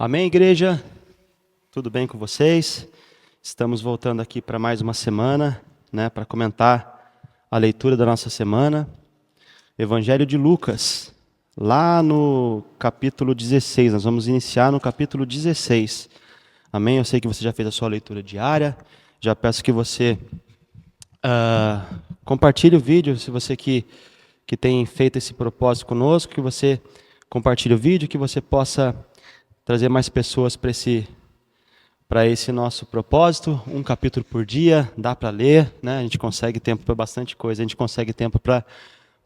Amém, igreja? Tudo bem com vocês? Estamos voltando aqui para mais uma semana, para comentar a leitura da nossa semana. Evangelho de Lucas, lá no capítulo 16. Nós vamos iniciar no capítulo 16. Amém? Eu sei que você já fez a sua leitura diária. Já peço que você compartilhe o vídeo, se você que tem feito esse propósito conosco, que você compartilhe o vídeo, que você possa trazer mais pessoas para esse nosso propósito. Um capítulo por dia, dá para ler, né? A gente consegue tempo para bastante coisa, a gente consegue tempo para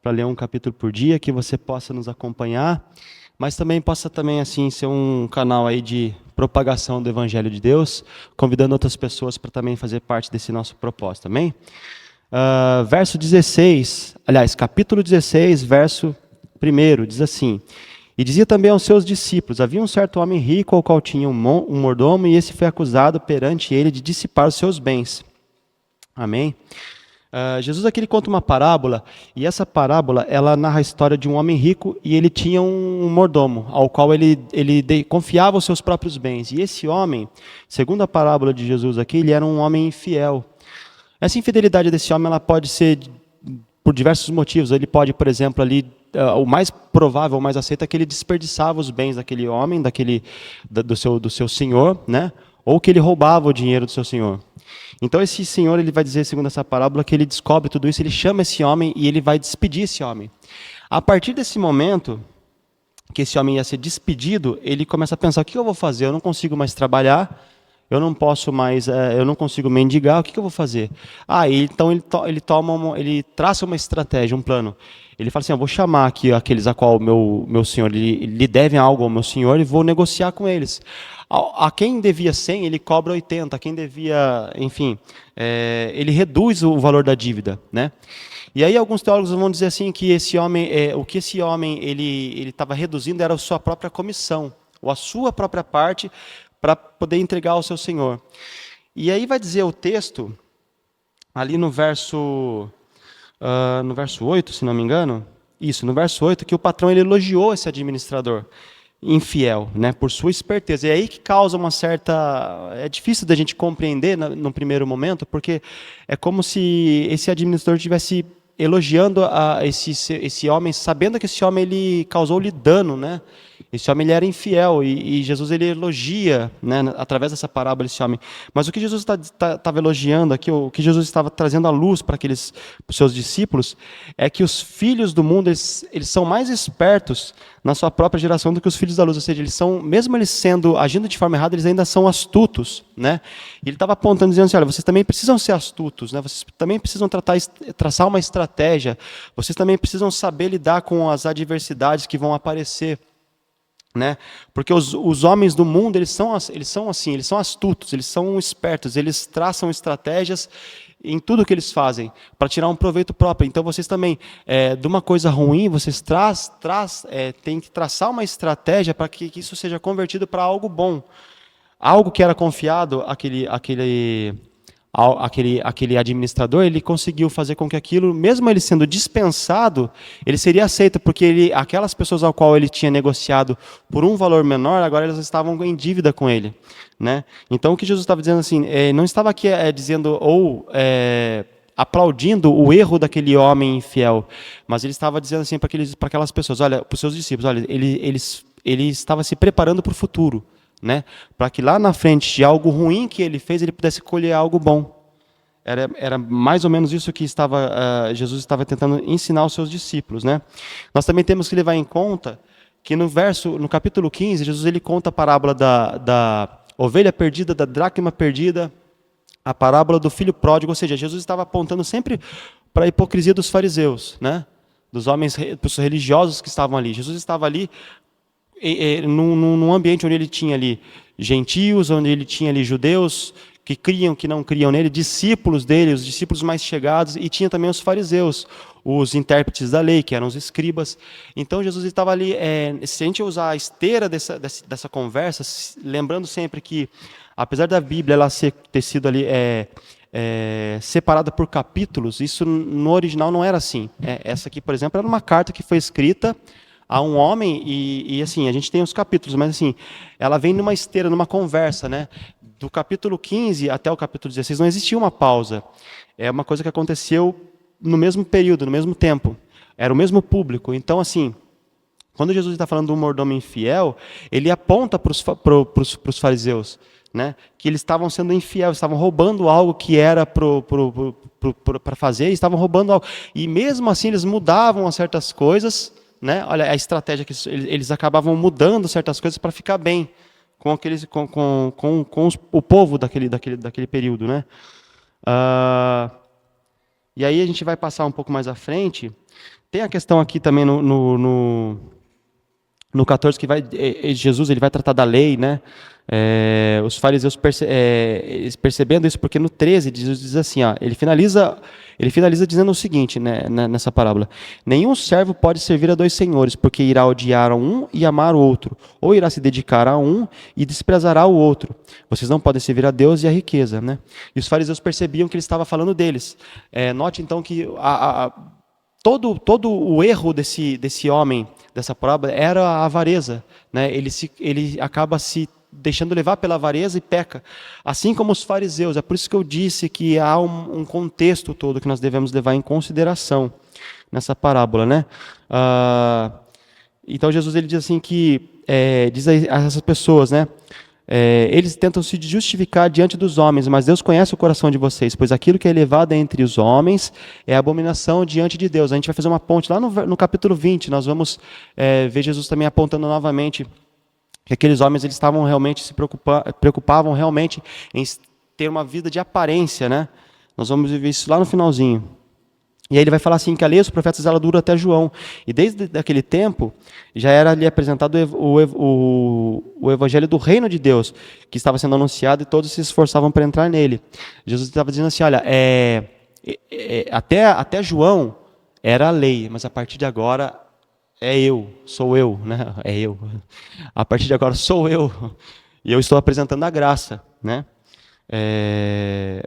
ler um capítulo por dia, que você possa nos acompanhar, mas também possa assim ser um canal aí de propagação do Evangelho de Deus, convidando outras pessoas para também fazer parte desse nosso propósito, amém? Verso 16, aliás, capítulo 16, verso 1, diz assim: E dizia também aos seus discípulos: havia um certo homem rico, ao qual tinha um mordomo, e esse foi acusado perante ele de dissipar os seus bens. Amém? Jesus aqui ele conta uma parábola, e essa parábola ela narra a história de um homem rico, e ele tinha um mordomo, ao qual ele confiava os seus próprios bens. E esse homem, segundo a parábola de Jesus aqui, ele era um homem infiel. Essa infidelidade desse homem ela pode ser por diversos motivos. Ele pode, por exemplo, o mais provável, o mais aceito é que ele desperdiçava os bens daquele homem, do seu senhor, né? Ou que ele roubava o dinheiro do seu senhor. Então esse senhor, ele vai dizer, segundo essa parábola, que ele descobre tudo isso, ele chama esse homem e ele vai despedir esse homem. A partir desse momento que esse homem ia ser despedido, ele começa a pensar: o que eu vou fazer? Eu não consigo mais trabalhar, eu não posso mais, eu não consigo mendigar, o que eu vou fazer? Então ele traça uma estratégia, um plano. Ele fala assim: eu vou chamar aqui aqueles a qual meu senhor lhe devem algo ao meu senhor e vou negociar com eles. A quem devia 100, ele cobra 80. A quem devia, enfim, ele reduz o valor da dívida, né? E aí alguns teólogos vão dizer assim que esse homem, o que esse homem ele estava reduzindo era a sua própria comissão, ou a sua própria parte, para poder entregar ao seu senhor. E aí vai dizer o texto, ali no verso 8, se não me engano, no verso 8, que o patrão ele elogiou esse administrador infiel, né, por sua esperteza. E é aí que causa uma certa... É difícil da gente compreender no primeiro momento, porque é como se esse administrador estivesse elogiando esse homem, sabendo que esse homem ele causou-lhe dano, né? Esse homem ele era infiel e Jesus ele elogia, né, através dessa parábola esse homem. Mas o que Jesus estava elogiando aqui, o que Jesus estava trazendo à luz para aqueles seus discípulos, é que os filhos do mundo eles são mais espertos na sua própria geração do que os filhos da luz. Ou seja, mesmo eles agindo de forma errada, eles ainda são astutos, né? E ele estava apontando, dizendo assim: olha, vocês também precisam ser astutos, né? Vocês também precisam traçar uma estratégia. Vocês também precisam saber lidar com as adversidades que vão aparecer, né? Porque os homens do mundo eles são assim, eles são astutos, eles são espertos, eles traçam estratégias em tudo que eles fazem para tirar um proveito próprio. Então vocês também, de uma coisa ruim, vocês têm que traçar uma estratégia para que isso seja convertido para algo bom, algo que era confiado aquele administrador, ele conseguiu fazer com que aquilo, mesmo ele sendo dispensado, ele seria aceito, porque aquelas pessoas ao qual ele tinha negociado por um valor menor, agora elas estavam em dívida com ele, né? Então o que Jesus estava dizendo assim, não estava aqui dizendo ou aplaudindo o erro daquele homem infiel, mas ele estava dizendo assim para aquelas pessoas: olha, para os seus discípulos, olha, ele estava se preparando para o futuro, né? Para que lá na frente de algo ruim que ele fez, ele pudesse colher algo bom. Era mais ou menos isso que Jesus estava tentando ensinar aos seus discípulos, né? Nós também temos que levar em conta que no capítulo 15, Jesus ele conta a parábola da ovelha perdida, da dracma perdida, a parábola do filho pródigo. Ou seja, Jesus estava apontando sempre para a hipocrisia dos fariseus, né? Dos homens religiosos que estavam ali. Jesus estava ali num ambiente onde ele tinha ali gentios, onde ele tinha ali judeus que criam, que não criam nele, discípulos dele, os discípulos mais chegados, e tinha também os fariseus, os intérpretes da lei, que eram os escribas. Então Jesus estava ali, se a gente usar a esteira dessa conversa, lembrando sempre que, apesar da Bíblia ela ter sido ali separada por capítulos, isso no original não era assim. Essa aqui, por exemplo, era uma carta que foi escrita a um homem, e assim, a gente tem os capítulos, mas assim, ela vem numa esteira, numa conversa, né? Do capítulo 15 até o capítulo 16 não existia uma pausa. É uma coisa que aconteceu no mesmo período, no mesmo tempo. Era o mesmo público. Então, assim, quando Jesus está falando do mordomo infiel, ele aponta para os fariseus, né, que eles estavam sendo infiéis, estavam roubando algo que era para fazer, e estavam roubando algo. E mesmo assim eles mudavam certas coisas, né? Olha a estratégia que eles acabavam mudando certas coisas para ficar bem com aqueles, o povo daquele período, né? E aí a gente vai passar um pouco mais à frente. Tem a questão aqui também no 14 que Jesus ele vai tratar da lei, né? Os fariseus eles percebendo isso, porque no 13 Jesus diz assim, ó, ele finaliza dizendo o seguinte, né, nessa parábola: nenhum servo pode servir a dois senhores, porque irá odiar a um e amar o outro, ou irá se dedicar a um e desprezará o outro. Vocês não podem servir a Deus e a riqueza, né? E os fariseus percebiam que ele estava falando deles. Note então que todo o erro desse homem, dessa parábola, era a avareza, né? Ele acaba se deixando levar pela avareza e peca, assim como os fariseus. É por isso que eu disse que há um contexto todo que nós devemos levar em consideração nessa parábola, né? Então Jesus ele diz assim que diz a essas pessoas, né? Eles tentam se justificar diante dos homens, mas Deus conhece o coração de vocês, pois aquilo que é elevado entre os homens é abominação diante de Deus. A gente vai fazer uma ponte lá no capítulo 20, nós vamos ver Jesus também apontando novamente que aqueles homens eles estavam realmente preocupavam realmente em ter uma vida de aparência, né? Nós vamos ver isso lá no finalzinho. E aí ele vai falar assim, que a lei dos profetas ela dura até João. E desde aquele tempo, já era ali apresentado o evangelho do reino de Deus, que estava sendo anunciado e todos se esforçavam para entrar nele. Jesus estava dizendo assim, olha, até João era a lei, mas a partir de agora sou eu, né? É eu. A partir de agora sou eu. E eu estou apresentando a graça, né?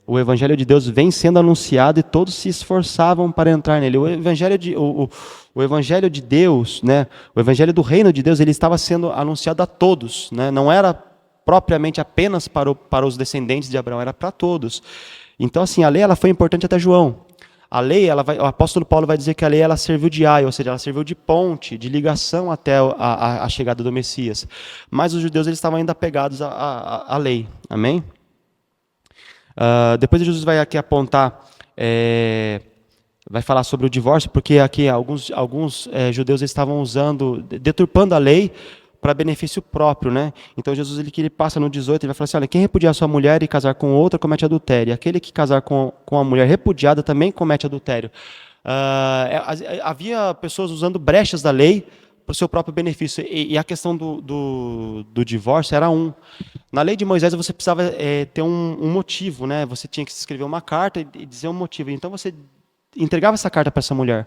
O evangelho de Deus vem sendo anunciado e todos se esforçavam para entrar nele. O evangelho de Deus, né? O evangelho do reino de Deus, ele estava sendo anunciado a todos, né? Não era propriamente apenas para os descendentes de Abraão, era para todos. Então, assim, a lei ela foi importante até João. A lei, o apóstolo Paulo vai dizer que a lei ela serviu de aio, ou seja, ela serviu de ponte, de ligação até a chegada do Messias. Mas os judeus eles estavam ainda apegados à lei. Amém? Depois Jesus vai aqui apontar, vai falar sobre o divórcio, porque aqui alguns judeus estavam deturpando a lei para benefício próprio, né? Então Jesus ele passa no 18, ele vai falar assim, olha, quem repudiar sua mulher e casar com outra comete adultério, e aquele que casar com a mulher repudiada também comete adultério. Havia pessoas usando brechas da lei para o seu próprio benefício, e a questão do divórcio era Na lei de Moisés você precisava ter um motivo, né? Você tinha que escrever uma carta e dizer um motivo. Então você entregava essa carta para essa mulher,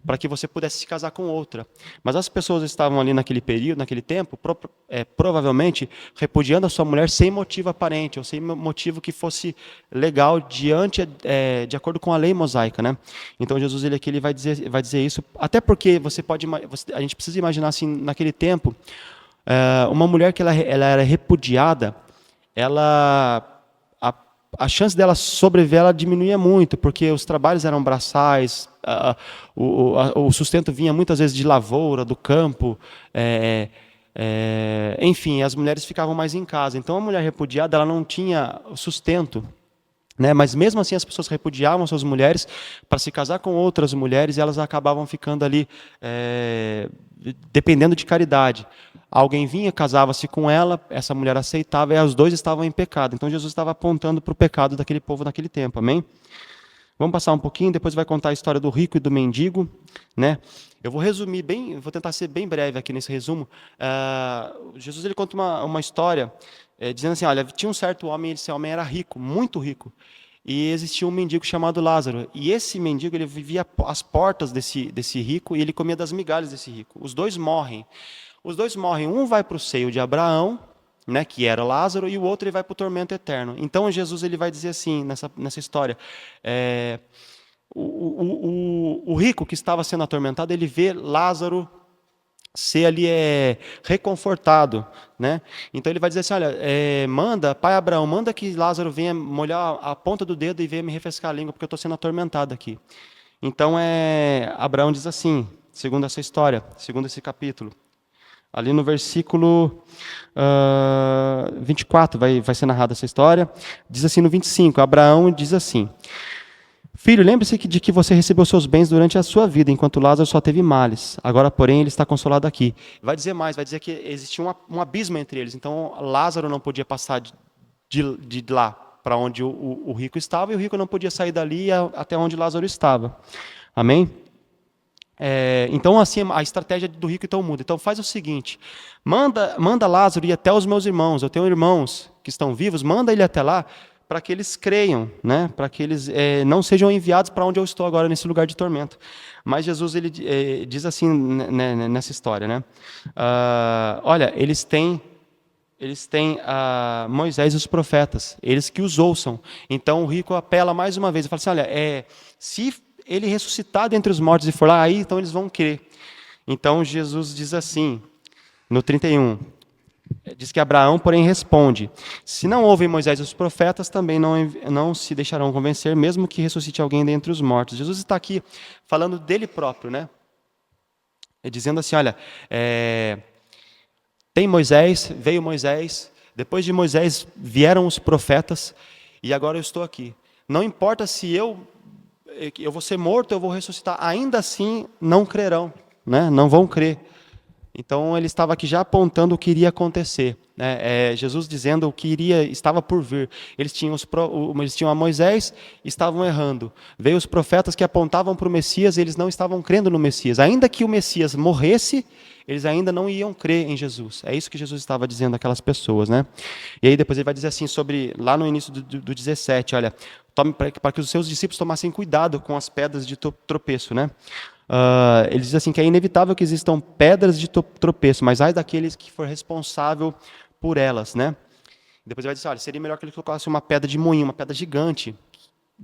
para que você pudesse se casar com outra. Mas as pessoas estavam ali naquele período, naquele tempo, provavelmente repudiando a sua mulher sem motivo aparente, ou sem motivo que fosse legal de acordo com a lei mosaica, né? Então Jesus ele vai dizer isso, até porque a gente precisa imaginar assim, naquele tempo, uma mulher que ela era repudiada, a chance dela sobreviver ela diminuía muito, porque os trabalhos eram braçais, o sustento vinha muitas vezes de lavoura, do campo, enfim, as mulheres ficavam mais em casa. Então a mulher repudiada ela não tinha sustento, né? Mas mesmo assim as pessoas repudiavam suas mulheres para se casar com outras mulheres e elas acabavam ficando ali dependendo de caridade. Alguém vinha, casava-se com ela, essa mulher aceitava e os dois estavam em pecado. Então Jesus estava apontando para o pecado daquele povo naquele tempo, amém? Vamos passar um pouquinho, depois vai contar a história do rico e do mendigo, né? Eu vou resumir vou tentar ser bem breve aqui nesse resumo. Jesus ele conta uma história dizendo assim, olha, tinha um certo homem, esse homem era rico, muito rico, e existia um mendigo chamado Lázaro, e esse mendigo ele vivia às portas desse rico e ele comia das migalhas desse rico. Os dois morrem, um vai para o seio de Abraão, né, que era Lázaro, e o outro ele vai para o tormento eterno. Então Jesus ele vai dizer assim, nessa história, o rico que estava sendo atormentado, ele vê Lázaro ser ali reconfortado, né? Então ele vai dizer assim, olha, manda, pai Abraão, manda que Lázaro venha molhar a ponta do dedo e venha me refrescar a língua, porque eu estou sendo atormentado aqui. Então Abraão diz assim, segundo essa história, segundo esse capítulo, ali no versículo 24 vai ser narrada essa história, diz assim no 25, Abraão diz assim: Filho, lembre-se de que você recebeu seus bens durante a sua vida, enquanto Lázaro só teve males. Agora, porém, ele está consolado aqui. Vai dizer mais, vai dizer que existia um abismo entre eles. Então, Lázaro não podia passar de lá para onde o rico estava, e o rico não podia sair dali até onde Lázaro estava. Amém? Então, assim, a estratégia do rico então muda. Então, faz o seguinte, manda Lázaro ir até os meus irmãos. Eu tenho irmãos que estão vivos, manda ele até lá, para que eles creiam, né? Para que eles não sejam enviados para onde eu estou agora, nesse lugar de tormento. Mas Jesus ele diz assim nessa história, né? Olha, eles têm Moisés e os profetas, eles que os ouçam. Então o rico apela mais uma vez e fala assim, olha, se ele ressuscitar dentre os mortos e for lá, aí então eles vão crer. Então Jesus diz assim, no 31, diz que Abraão, porém, responde, se não ouvem Moisés e os profetas, também não se deixarão convencer, mesmo que ressuscite alguém dentre os mortos. Jesus está aqui falando dele próprio, né? Dizendo assim, olha, tem Moisés, veio Moisés, depois de Moisés vieram os profetas, e agora eu estou aqui. Não importa se eu vou ser morto, eu vou ressuscitar, ainda assim não crerão, né? Não vão crer. Então ele estava aqui já apontando o que iria acontecer, né? Jesus dizendo o que estava por vir. Eles tinham a Moisés, estavam errando. Veio os profetas que apontavam para o Messias, eles não estavam crendo no Messias. Ainda que o Messias morresse, eles ainda não iam crer em Jesus. É isso que Jesus estava dizendo àquelas pessoas, né? E aí depois ele vai dizer assim lá no início do 17, olha, para que os seus discípulos tomassem cuidado com as pedras de tropeço, né? Ele diz assim que é inevitável que existam pedras de tropeço, mas ai daqueles que for responsável por elas, né? Depois ele vai dizer, olha, seria melhor que ele colocasse uma pedra de moinho, uma pedra gigante,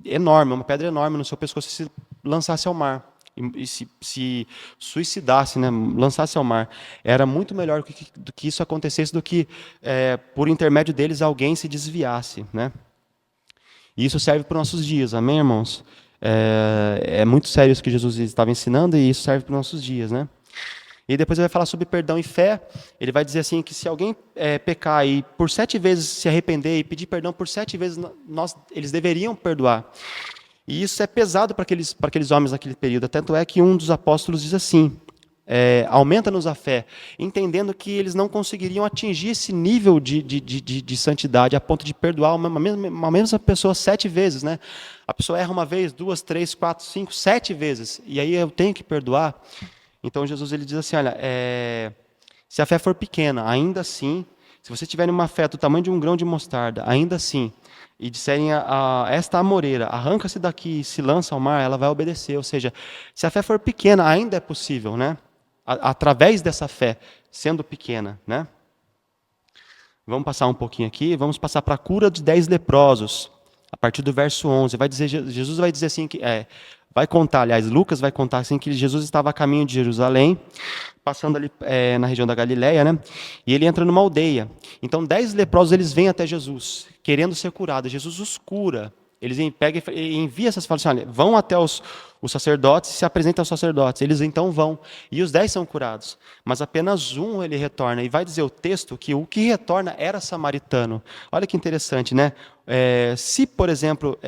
enorme, uma pedra enorme no seu pescoço e se lançasse ao mar. E se suicidasse, né, lançasse ao mar. Era muito melhor do que isso acontecesse do que, por intermédio deles, alguém se desviasse, né? E isso serve para os nossos dias, amém, irmãos? É muito sério isso que Jesus estava ensinando e isso serve para os nossos dias, né? E depois ele vai falar sobre perdão e fé. Ele vai dizer assim que se alguém pecar e por 7 vezes se arrepender e pedir perdão por 7 vezes, eles deveriam perdoar. E isso é pesado para aqueles homens naquele período. Tanto é que um dos apóstolos diz assim, aumenta-nos a fé, entendendo que eles não conseguiriam atingir esse nível de santidade a ponto de perdoar uma mesma pessoa 7 vezes, né? A pessoa erra uma vez, 2, 3, 4, 5, 7 vezes, e aí eu tenho que perdoar. Então Jesus ele diz assim, olha, se a fé for pequena, ainda assim, se você tiver uma fé do tamanho de um grão de mostarda, ainda assim, e disserem a esta amoreira, arranca-se daqui e se lança ao mar, ela vai obedecer. Ou seja, se a fé for pequena, ainda é possível, né? Através dessa fé, sendo pequena, né? Vamos passar um pouquinho aqui, vamos passar para a cura de 10 leprosos, a partir do verso 11. Jesus vai dizer assim, vai contar, aliás, Lucas vai contar assim, que Jesus estava a caminho de Jerusalém, passando ali na região da Galileia, né? E ele entra numa aldeia. Então 10 leprosos eles vêm até Jesus, querendo ser curados. Jesus os cura. Eles pegam e enviam essas falam assim, olha, vão até os sacerdotes e se apresentam aos sacerdotes. Eles então vão. E os 10 são curados. Mas apenas um ele retorna. E vai dizer o texto que o que retorna era samaritano. Olha que interessante, né? Se, por exemplo,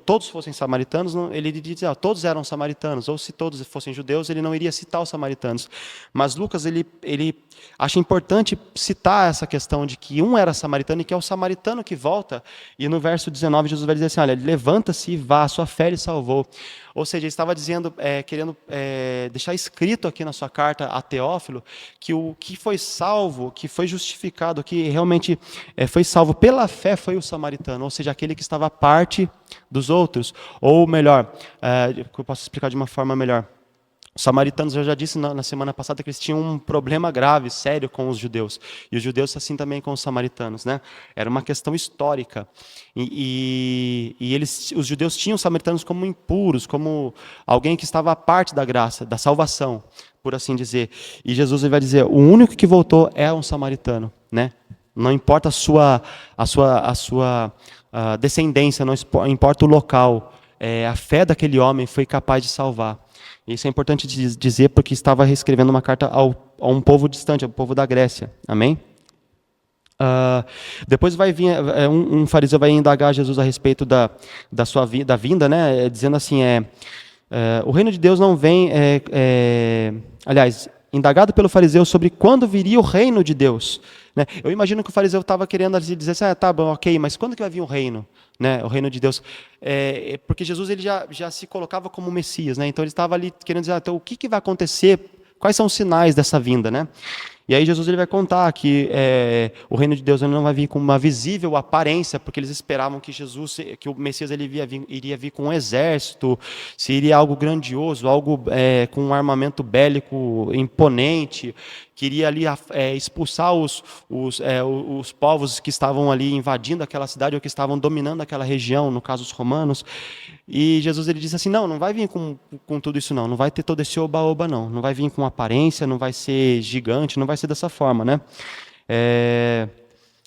todos fossem samaritanos, ele iria dizer, todos eram samaritanos. Ou se todos fossem judeus, ele não iria citar os samaritanos. Mas Lucas, ele acha importante citar essa questão de que um era samaritano e que é o samaritano que volta. E no verso 19, Jesus vai dizer assim, olha, levanta-se e vá, a sua fé lhe salvou. Ou seja, ele estava dizendo, querendo deixar escrito aqui na sua carta a Teófilo, que o que foi salvo, que foi justificado, que realmente foi salvo pela fé foi o samaritano, ou seja, aquele que estava à parte dos outros. Ou melhor, eu posso explicar de uma forma melhor. Os samaritanos, eu já disse na semana passada que eles tinham um problema grave, sério com os judeus. E os judeus assim também com os samaritanos, né? Era uma questão histórica. E os judeus tinham os samaritanos como impuros, como alguém que estava à parte da graça, da salvação, por assim dizer. E Jesus ele vai dizer: o único que voltou é um samaritano, né? Não importa a descendência, não importa o local. A fé daquele homem foi capaz de salvar. Isso é importante dizer porque estava escrevendo uma carta a um povo distante, ao povo da Grécia. Amém? Depois vai vir um fariseu vai indagar Jesus a respeito da vinda, né? Dizendo assim: o reino de Deus não vem. Aliás, indagado pelo fariseu sobre quando viria o reino de Deus. Né? Eu imagino que o fariseu estava querendo dizer assim: tá bom, ok, mas quando que vai vir o reino? Né? O reino de Deus. Porque Jesus ele já se colocava como Messias, né? Então ele estava ali querendo dizer: então, o que vai acontecer? Quais são os sinais dessa vinda, né? E aí Jesus ele vai contar que o reino de Deus ele não vai vir com uma visível aparência, porque eles esperavam que que o Messias ele iria vir com um exército, seria algo grandioso, algo com um armamento bélico imponente, que iria ali expulsar os povos que estavam ali invadindo aquela cidade ou que estavam dominando aquela região, no caso os romanos. E Jesus ele disse assim: não vai vir com tudo isso não vai ter todo esse oba-oba não vai vir com aparência, não vai ser gigante, não vai ser dessa forma, né?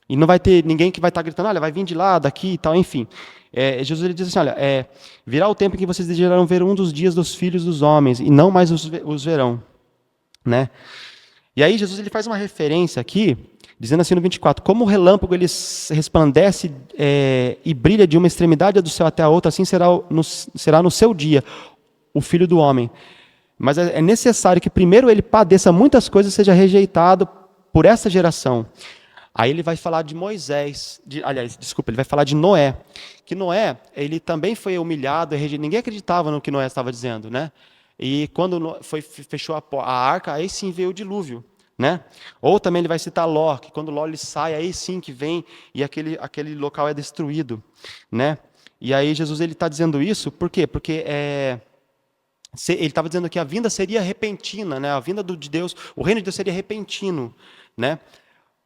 E não vai ter ninguém que vai estar gritando: olha, vai vir de lá, daqui e tal, enfim. Jesus ele diz assim: olha, virá o tempo em que vocês desejarão ver um dos dias dos filhos dos homens e não mais os verão, né? E aí Jesus ele faz uma referência aqui, dizendo assim no 24: como o relâmpago ele resplandece e brilha de uma extremidade do céu até a outra, assim será no seu dia o Filho do Homem. Mas é necessário que primeiro ele padeça muitas coisas e seja rejeitado por essa geração. Aí ele vai falar de Moisés, ele vai falar de Noé. Que Noé, ele também foi humilhado, ninguém acreditava no que Noé estava dizendo, né? E quando fechou a arca, aí sim veio o dilúvio, né? Ou também ele vai citar Ló, que quando Ló ele sai, aí sim que vem e aquele local é destruído, né? E aí Jesus ele está dizendo isso, por quê? Porque ele estava dizendo que a vinda seria repentina, né? A vinda de Deus, o reino de Deus seria repentino, né?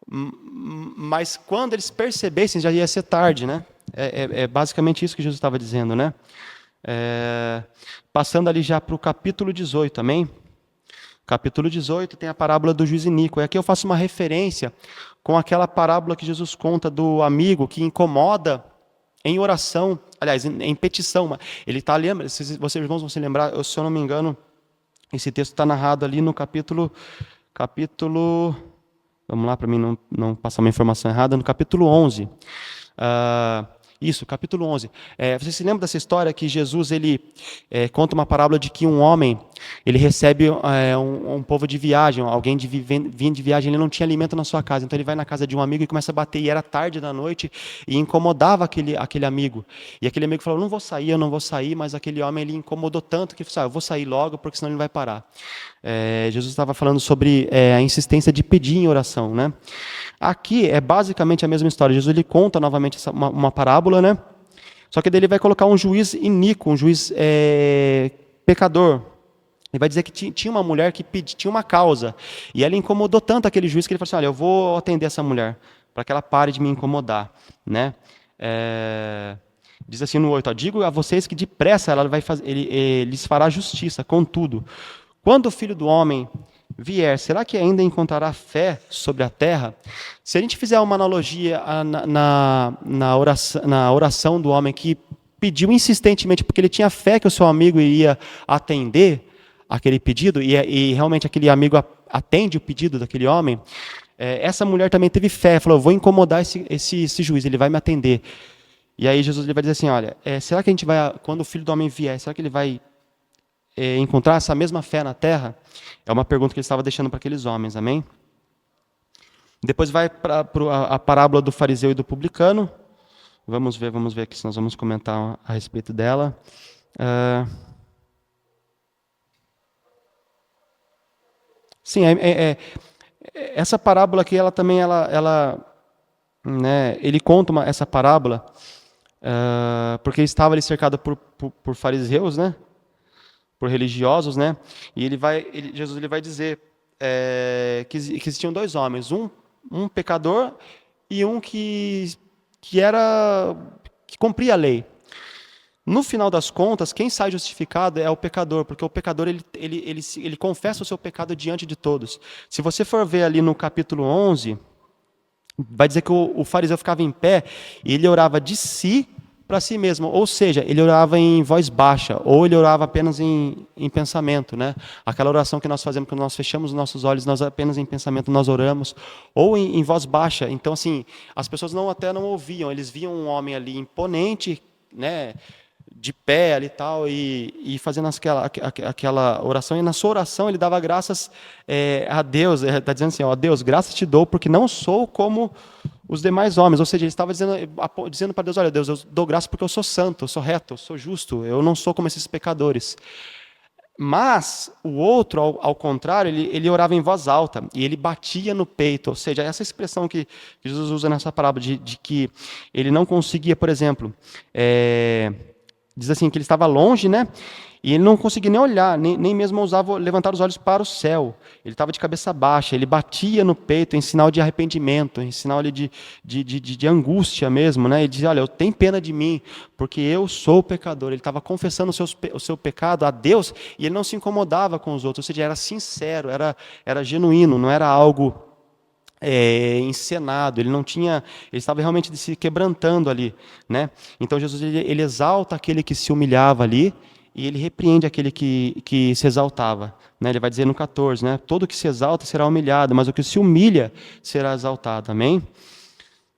Mas quando eles percebessem, já ia ser tarde, né? É basicamente isso que Jesus estava dizendo, né? Passando ali já para o capítulo 18, amém? Capítulo 18 tem a parábola do juiz iníquo. E aqui eu faço uma referência com aquela parábola que Jesus conta do amigo que incomoda em oração, aliás, em petição. Ele está ali, vocês irmãos vão se lembrar, se eu não me engano, esse texto está narrado ali no capítulo, vamos lá para mim não passar uma informação errada, no capítulo 11. Isso, capítulo 11. Você se lembra dessa história que Jesus ele conta uma parábola de que um homem ele recebe um povo de viagem, alguém vinha de viagem, ele não tinha alimento na sua casa, então ele vai na casa de um amigo e começa a bater, e era tarde da noite, e incomodava aquele amigo. E aquele amigo falou: eu não vou sair, mas aquele homem ele incomodou tanto que ele falou: eu vou sair logo, porque senão ele não vai parar. Jesus estava falando sobre a insistência de pedir em oração, né? Aqui é basicamente a mesma história. Jesus ele conta novamente uma parábola, né? Só que daí ele vai colocar um juiz iníquo, um juiz pecador. Ele vai dizer que tinha uma mulher que tinha uma causa, e ela incomodou tanto aquele juiz que ele falou assim: olha, eu vou atender essa mulher, para que ela pare de me incomodar, né? Diz assim no 8, digo a vocês que depressa ele lhes fará justiça, contudo, quando o Filho do Homem vier, será que ainda encontrará fé sobre a terra? Se a gente fizer uma analogia na oração do homem que pediu insistentemente, porque ele tinha fé que o seu amigo iria atender aquele pedido, e realmente aquele amigo atende o pedido daquele homem, essa mulher também teve fé, falou: eu vou incomodar esse juiz, ele vai me atender. E aí Jesus ele vai dizer assim: olha, será que a gente vai, quando o Filho do Homem vier, será que ele vai encontrar essa mesma fé na terra? É uma pergunta que ele estava deixando para aqueles homens, amém? Depois vai para a parábola do fariseu e do publicano. Vamos ver aqui se nós vamos comentar a respeito dela. Sim, essa parábola aqui, ela também, né, ele conta essa parábola porque ele estava ali cercado por fariseus, né? por religiosos, né? E Jesus ele vai dizer que existiam dois homens, um pecador e um que cumpria a lei. No final das contas, quem sai justificado é o pecador, porque o pecador ele confessa o seu pecado diante de todos. Se você for ver ali no capítulo 11, vai dizer que o fariseu ficava em pé e ele orava de si para si mesmo, ou seja, ele orava em voz baixa, ou ele orava apenas em pensamento, né? Aquela oração que nós fazemos quando nós fechamos os nossos olhos, nós apenas em pensamento nós oramos, ou em voz baixa. Então, assim, as pessoas até não ouviam, eles viam um homem ali imponente, né? De pé ali tal, e fazendo aquela oração, e na sua oração ele dava graças a Deus, está dizendo assim, ó, Deus, graças te dou, porque não sou como os demais homens, ou seja, ele estava dizendo para Deus, olha Deus, eu dou graça porque eu sou santo, eu sou reto, eu sou justo, eu não sou como esses pecadores. Mas o outro, ao contrário, ele orava em voz alta, e ele batia no peito, ou seja, essa expressão que Jesus usa nessa parábola, de que ele não conseguia, por exemplo, diz assim que ele estava longe, né? E ele não conseguia nem olhar, nem mesmo ousava levantar os olhos para o céu. Ele estava de cabeça baixa, ele batia no peito em sinal de arrependimento, em sinal ali de angústia mesmo, né? Ele dizia, olha, eu tenho pena de mim, porque eu sou pecador. Ele estava confessando o seu pecado a Deus e ele não se incomodava com os outros, ou seja, era sincero, era genuíno, não era algo encenado, ele estava realmente se quebrantando ali, né? Então Jesus ele exalta aquele que se humilhava ali e ele repreende aquele que se exaltava, né? Ele vai dizer no 14, né? Todo que se exalta será humilhado, mas o que se humilha será exaltado, amém?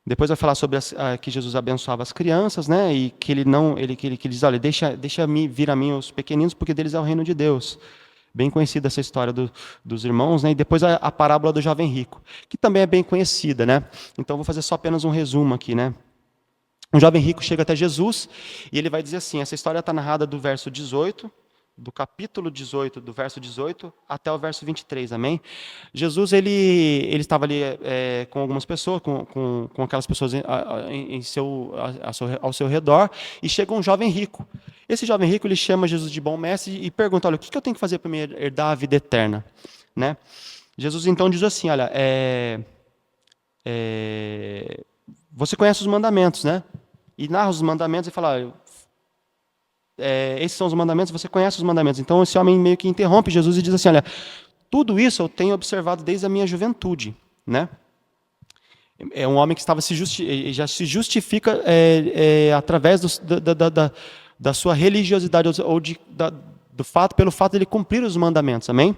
Depois vai falar sobre que Jesus abençoava as crianças, né? E que ele diz, olha, deixa vir a mim os pequeninos, porque deles é o reino de Deus. Bem conhecida essa história dos irmãos, né? E depois a parábola do jovem rico, que também é bem conhecida, né? Então vou fazer só apenas um resumo aqui, né? Um jovem rico chega até Jesus e ele vai dizer assim, essa história está narrada do verso 18, do capítulo 18, do verso 18 até o verso 23, amém? Jesus ele estava ali com algumas pessoas, com aquelas pessoas ao seu redor, e chega um jovem rico. Esse jovem rico ele chama Jesus de bom mestre e pergunta, olha, o que eu tenho que fazer para me herdar a vida eterna? Né? Jesus então diz assim, olha, você conhece os mandamentos, né? E narra os mandamentos e fala, olha, esses são os mandamentos, você conhece os mandamentos. Então esse homem meio que interrompe Jesus e diz assim, olha, tudo isso eu tenho observado desde a minha juventude, né? É um homem que já se justifica através da sua religiosidade ou pelo fato de ele cumprir os mandamentos, amém?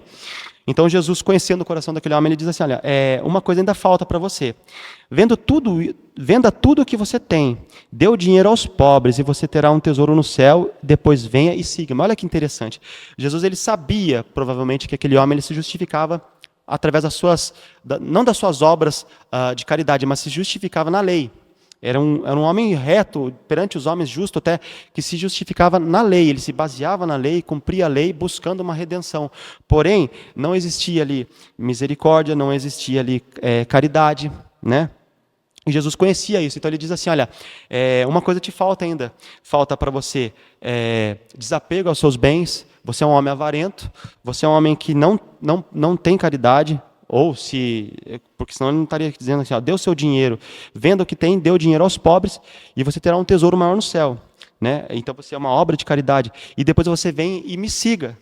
Então Jesus, conhecendo o coração daquele homem, ele diz assim, olha, uma coisa ainda falta para você. Venda tudo o que você tem, dê o dinheiro aos pobres e você terá um tesouro no céu, depois venha e siga-me. Olha que interessante. Jesus ele sabia, provavelmente, que aquele homem ele se justificava através não das suas obras de caridade, mas se justificava na lei. Era um homem reto, perante os homens justo até, que se justificava na lei, ele se baseava na lei, cumpria a lei, buscando uma redenção. Porém, não existia ali misericórdia, não existia ali caridade, né? E Jesus conhecia isso, então ele diz assim, olha, uma coisa te falta ainda, falta para você desapego aos seus bens, você é um homem avarento, você é um homem que não tem caridade, porque senão ele não estaria dizendo assim, ó, dê o seu dinheiro, venda o que tem, dê o dinheiro aos pobres, e você terá um tesouro maior no céu. Né? Então você é uma obra de caridade, e depois você vem e me siga.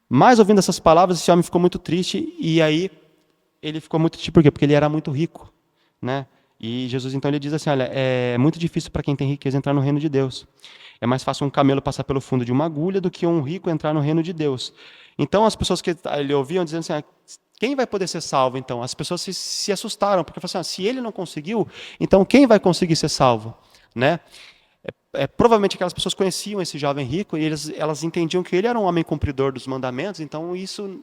Mas ouvindo essas palavras, esse homem ficou muito triste, e aí ele ficou muito triste, por quê? Porque ele era muito rico. Né? E Jesus então ele diz assim, olha, é muito difícil para quem tem riqueza entrar no reino de Deus. É mais fácil um camelo passar pelo fundo de uma agulha do que um rico entrar no reino de Deus. Então as pessoas que ele ouviam dizendo assim, quem vai poder ser salvo então? As pessoas se assustaram, porque falaram assim, se ele não conseguiu, então quem vai conseguir ser salvo? Né? Provavelmente aquelas pessoas conheciam esse jovem rico e elas entendiam que ele era um homem cumpridor dos mandamentos, então isso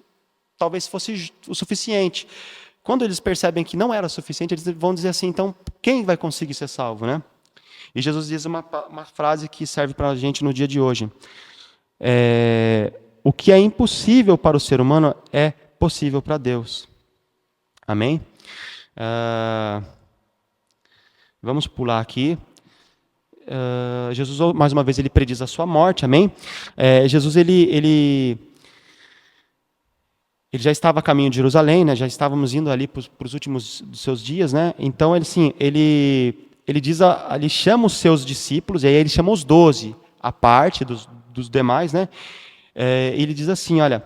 talvez fosse o suficiente. Quando eles percebem que não era suficiente, eles vão dizer assim, então quem vai conseguir ser salvo? Né? E Jesus diz uma frase que serve para a gente no dia de hoje. O que é impossível para o ser humano é possível para Deus. Amém? Vamos pular aqui. Jesus, mais uma vez, ele prediz a sua morte, amém? Jesus, ele já estava a caminho de Jerusalém, né? Já estávamos indo ali para os últimos dos seus dias, né? Então, ele diz, ele chama os seus discípulos, e aí ele chama os 12, a parte dos demais, né? Ele diz assim, olha,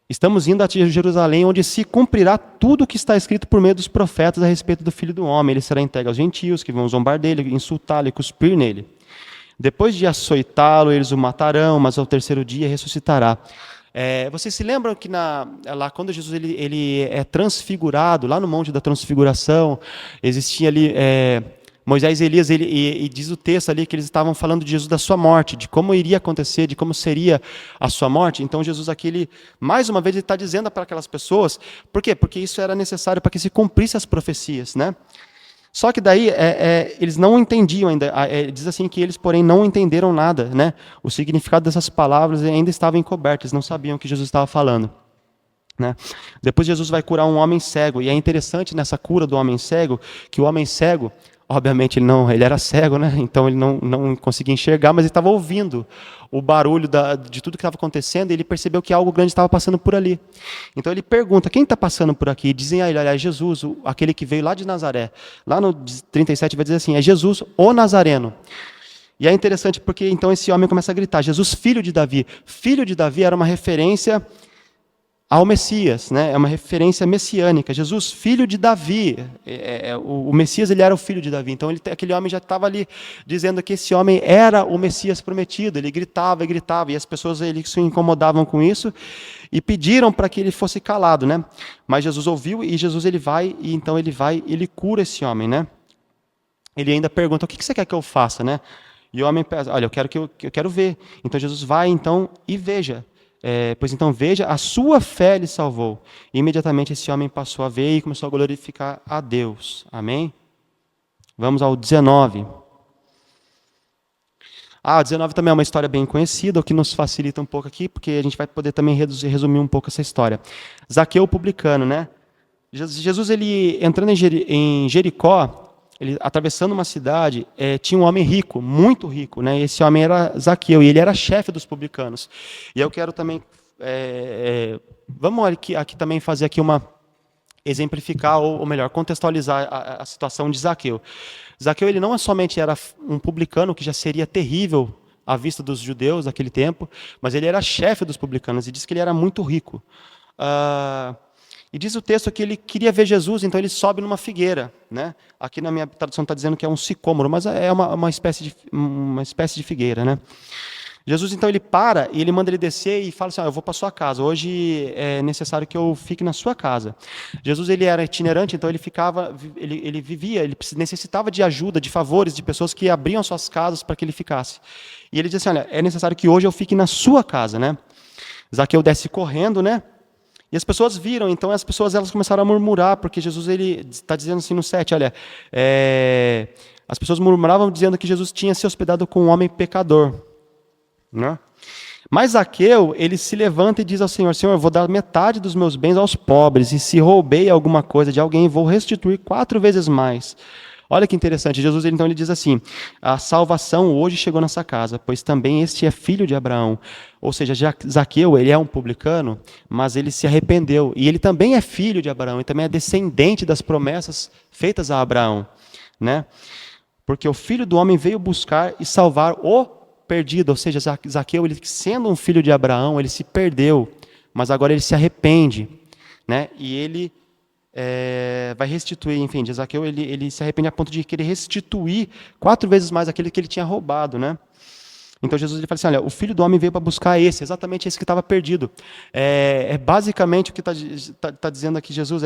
estamos indo a Jerusalém, onde se cumprirá tudo o que está escrito por meio dos profetas a respeito do Filho do Homem. Ele será entregue aos gentios, que vão zombar dele, insultá-lo e cuspir nele. Depois de açoitá-lo, eles o matarão, mas ao terceiro dia ressuscitará. Vocês se lembram que lá quando Jesus ele é transfigurado, lá no Monte da Transfiguração, existia ali Moisés e Elias, e diz o texto ali que eles estavam falando de Jesus, da sua morte, de como iria acontecer, de como seria a sua morte. Então Jesus aqui, mais uma vez, ele está dizendo para aquelas pessoas, por quê? Porque isso era necessário para que se cumprisse as profecias, né? Só que daí eles não entendiam ainda, diz assim que eles, porém, não entenderam nada, né? O significado dessas palavras ainda estava encoberto, eles não sabiam o que Jesus estava falando. Né? Depois Jesus vai curar um homem cego, e é interessante nessa cura do homem cego, que o homem cego, obviamente ele era cego, né? Então ele não conseguia enxergar, mas ele estava ouvindo o barulho de tudo que estava acontecendo, e ele percebeu que algo grande estava passando por ali. Então ele pergunta, quem está passando por aqui? E dizem a ele, olha, é Jesus, aquele que veio lá de Nazaré. Lá no 37 vai dizer assim, é Jesus, o Nazareno. E é interessante porque então esse homem começa a gritar, Jesus, filho de Davi. Filho de Davi era uma referência ao Messias, né? É uma referência messiânica. Jesus, filho de Davi. O Messias, ele era o filho de Davi. Então, aquele homem já estava ali dizendo que esse homem era o Messias prometido. Ele gritava e gritava, e as pessoas se incomodavam com isso e pediram para que ele fosse calado, né? Mas Jesus ouviu, e Jesus ele ele cura esse homem, né? Ele ainda pergunta, o que você quer que eu faça, né? E o homem pensa, olha, eu quero ver. Então Jesus vai então e veja. Pois então veja, a sua fé lhe salvou. E imediatamente esse homem passou a ver e começou a glorificar a Deus. Amém? Vamos ao 19. O 19 também é uma história bem conhecida, o que nos facilita um pouco aqui, porque a gente vai poder também resumir um pouco essa história. Zaqueu, o publicano, né? Jesus, ele entrando em Jericó, ele atravessando uma cidade, tinha um homem rico, muito rico, né? Esse homem era Zaqueu, e ele era chefe dos publicanos. E eu quero também, vamos aqui também fazer aqui exemplificar, ou melhor, contextualizar a situação de Zaqueu. Zaqueu, ele não somente era um publicano, que já seria terrível à vista dos judeus daquele tempo, mas ele era chefe dos publicanos, e diz que ele era muito rico. E diz o texto que ele queria ver Jesus, então ele sobe numa figueira, né? Aqui na minha tradução está dizendo que é um sicômoro, mas é uma espécie de figueira, né? Jesus, então, ele para e ele manda ele descer e fala assim, eu vou para sua casa, hoje é necessário que eu fique na sua casa. Jesus, ele era itinerante, então ele vivia, ele necessitava de ajuda, de favores, de pessoas que abriam suas casas para que ele ficasse. E ele diz assim, olha, é necessário que hoje eu fique na sua casa, né? Zaqueu desce correndo, né? E as pessoas viram, então as pessoas elas começaram a murmurar, porque Jesus ele está dizendo assim no 7, olha, as pessoas murmuravam dizendo que Jesus tinha se hospedado com um homem pecador. Né? Mas Zaqueu, ele se levanta e diz ao Senhor, Senhor, eu vou dar metade dos meus bens aos pobres, e se roubei alguma coisa de alguém, vou restituir 4 vezes mais. Olha que interessante, Jesus então ele diz assim, a salvação hoje chegou nessa casa, pois também este é filho de Abraão. Ou seja, Zaqueu, ele é um publicano, mas ele se arrependeu. E ele também é filho de Abraão, e também é descendente das promessas feitas a Abraão. Né? Porque o Filho do Homem veio buscar e salvar o perdido. Ou seja, Zaqueu, ele, sendo um filho de Abraão, ele se perdeu, mas agora ele se arrepende. Né? E ele vai restituir, enfim, de Zaqueu, ele se arrepende a ponto de querer restituir 4 vezes mais aquele que ele tinha roubado, né? Então Jesus ele fala assim, olha, o Filho do Homem veio para buscar exatamente esse que estava perdido. Basicamente o que está dizendo aqui Jesus,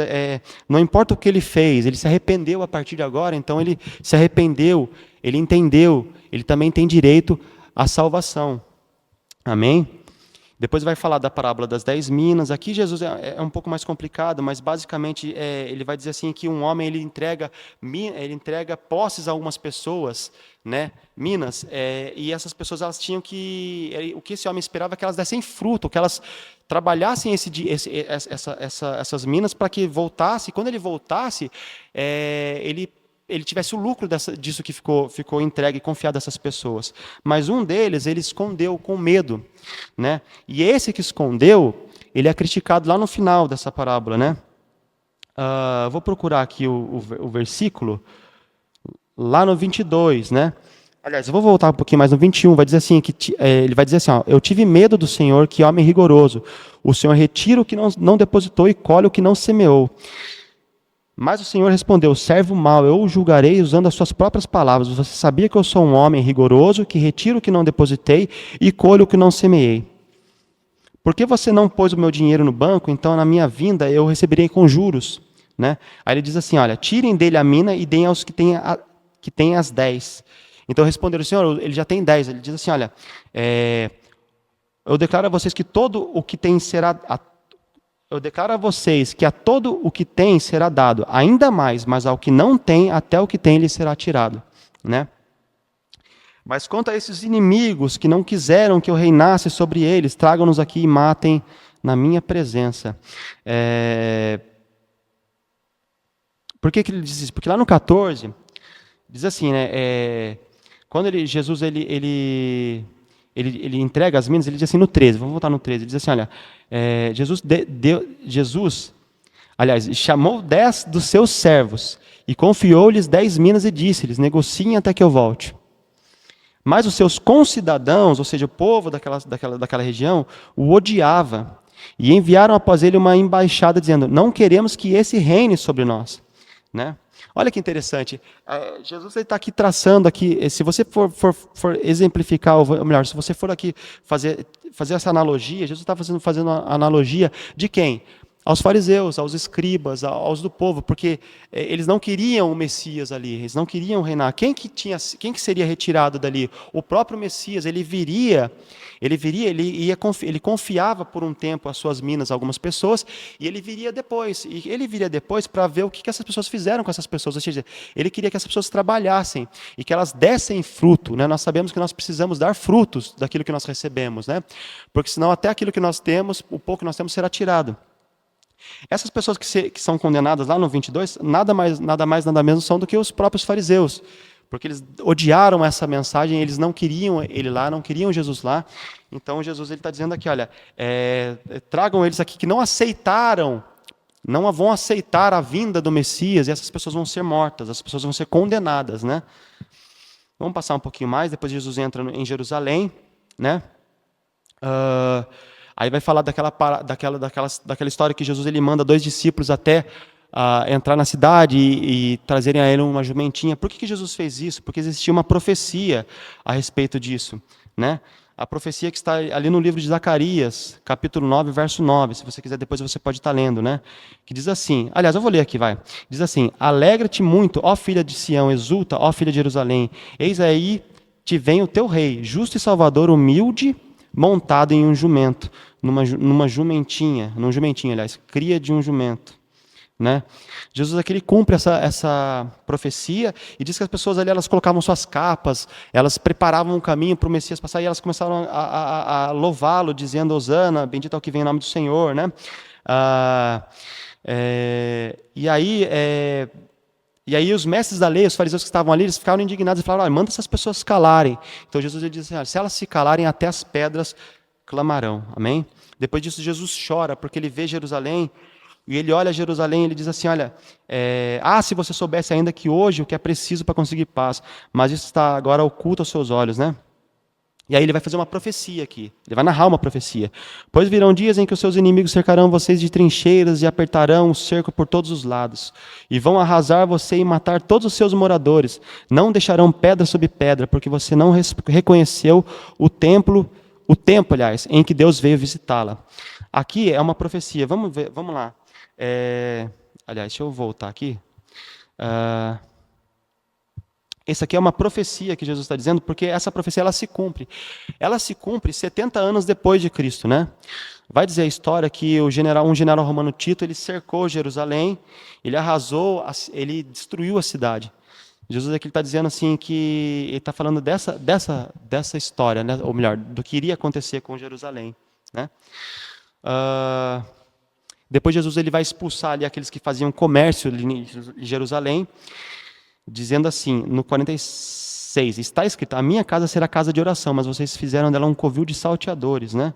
não importa o que ele fez, ele se arrependeu a partir de agora, então ele se arrependeu, ele entendeu, ele também tem direito à salvação. Amém? Depois vai falar da parábola das 10 minas. Aqui Jesus é um pouco mais complicado, mas basicamente ele vai dizer assim que um homem ele entrega posses a algumas pessoas, né, minas, e essas pessoas elas tinham que o que esse homem esperava é que elas dessem fruto, que elas trabalhassem essas minas para que voltasse. E quando ele voltasse, ele ele tivesse o lucro disso que ficou entregue e confiado a essas pessoas. Mas um deles, ele escondeu com medo, né? E esse que escondeu, ele é criticado lá no final dessa parábola, né? Vou procurar aqui o versículo, lá no 22, né? Aliás, eu vou voltar um pouquinho mais no 21, vai dizer assim, ele vai dizer assim, ó, eu tive medo do Senhor, que homem rigoroso. O Senhor retira o que não depositou e colhe o que não semeou. Mas o Senhor respondeu, servo mau, eu o julgarei usando as suas próprias palavras. Você sabia que eu sou um homem rigoroso, que retiro o que não depositei e colho o que não semeei. Por que você não pôs o meu dinheiro no banco? Então, na minha vinda, eu receberei com juros. Né? Aí ele diz assim, olha, tirem dele a mina e deem aos que têm as 10. Então responderam, Senhor, ele já tem 10. Ele diz assim, olha, eu declaro a vocês que todo o que tem será... Eu declaro a vocês que a todo o que tem será dado, ainda mais, mas ao que não tem, até o que tem lhe será tirado. Né? Mas quanto a esses inimigos que não quiseram que eu reinasse sobre eles, tragam-nos aqui e matem na minha presença. Por que ele diz isso? Porque lá no 14, diz assim, né? Quando Jesus ele entrega as minas, ele diz assim no 13, vamos voltar no 13, ele diz assim, olha, Jesus, aliás, chamou 10 dos seus servos e confiou-lhes 10 minas e disse-lhes, negociem até que eu volte. Mas os seus concidadãos, ou seja, o povo daquela região, o odiava e enviaram após ele uma embaixada dizendo, não queremos que esse reine sobre nós. Né? Olha que interessante, Jesus está aqui traçando, se você for exemplificar, ou melhor, se você for aqui fazer essa analogia, Jesus está fazendo a analogia de quem? Aos fariseus, aos escribas, aos do povo, porque eles não queriam o Messias ali, eles não queriam reinar. Quem que seria retirado dali? O próprio Messias, ele confiava por um tempo as suas minas a algumas pessoas, e ele viria depois para ver o que essas pessoas fizeram com essas pessoas, ou seja, ele queria que essas pessoas trabalhassem, e que elas dessem fruto, né? Nós sabemos que nós precisamos dar frutos daquilo que nós recebemos, né? Porque senão até aquilo que nós temos, o pouco que nós temos será tirado. Essas pessoas que são condenadas lá no 22, nada mais, nada menos são do que os próprios fariseus, porque eles odiaram essa mensagem, eles não queriam ele lá, não queriam Jesus lá. Então Jesus está dizendo aqui, olha, tragam eles aqui que não aceitaram, não vão aceitar a vinda do Messias, e essas pessoas vão ser mortas, as pessoas vão ser condenadas, né? Vamos passar um pouquinho mais, depois Jesus entra em Jerusalém, né? Aí vai falar daquela história que Jesus ele manda 2 discípulos até entrar na cidade e trazerem a ele uma jumentinha. Por que Jesus fez isso? Porque existia uma profecia a respeito disso, né? A profecia que está ali no livro de Zacarias, capítulo 9, verso 9. Se você quiser, depois você pode estar lendo, né? Que diz assim, aliás, eu vou ler aqui, vai. Diz assim, alegra-te muito, ó filha de Sião, exulta, ó filha de Jerusalém. Eis aí te vem o teu rei, justo e salvador, humilde, montado em um jumento, num jumentinho, aliás, cria de um jumento. Né? Jesus aqui ele cumpre essa profecia e diz que as pessoas ali elas colocavam suas capas, elas preparavam um caminho para o Messias passar e elas começaram a louvá-lo, dizendo, Hosana, bendito é o que vem em nome do Senhor. Né? E aí os mestres da lei, os fariseus que estavam ali, eles ficaram indignados e falaram, manda essas pessoas se calarem. Então Jesus ele diz assim, se elas se calarem, até as pedras clamarão. Amém? Depois disso Jesus chora, porque ele vê Jerusalém, e ele olha Jerusalém e ele diz assim, olha, se você soubesse ainda que hoje o que é preciso para conseguir paz, mas isso está agora oculto aos seus olhos, né? E aí ele vai fazer uma profecia aqui, ele vai narrar uma profecia. Pois virão dias em que os seus inimigos cercarão vocês de trincheiras e apertarão o cerco por todos os lados, e vão arrasar você e matar todos os seus moradores, não deixarão pedra sobre pedra, porque você não reconheceu o tempo, aliás, em que Deus veio visitá-la. Aqui é uma profecia, vamos lá. Aliás, deixa eu voltar aqui. Essa aqui é uma profecia que Jesus está dizendo, porque essa profecia ela se cumpre. Ela se cumpre 70 anos depois de Cristo, né? Vai dizer a história que um general romano Tito, ele cercou Jerusalém, ele arrasou, ele destruiu a cidade. Jesus aqui está dizendo assim que ele está falando dessa história, né? Ou melhor, do que iria acontecer com Jerusalém, né? Depois Jesus ele vai expulsar ali aqueles que faziam comércio ali em Jerusalém. dizendo assim, no 46, está escrito, a minha casa será casa de oração, mas vocês fizeram dela um covil de salteadores, né?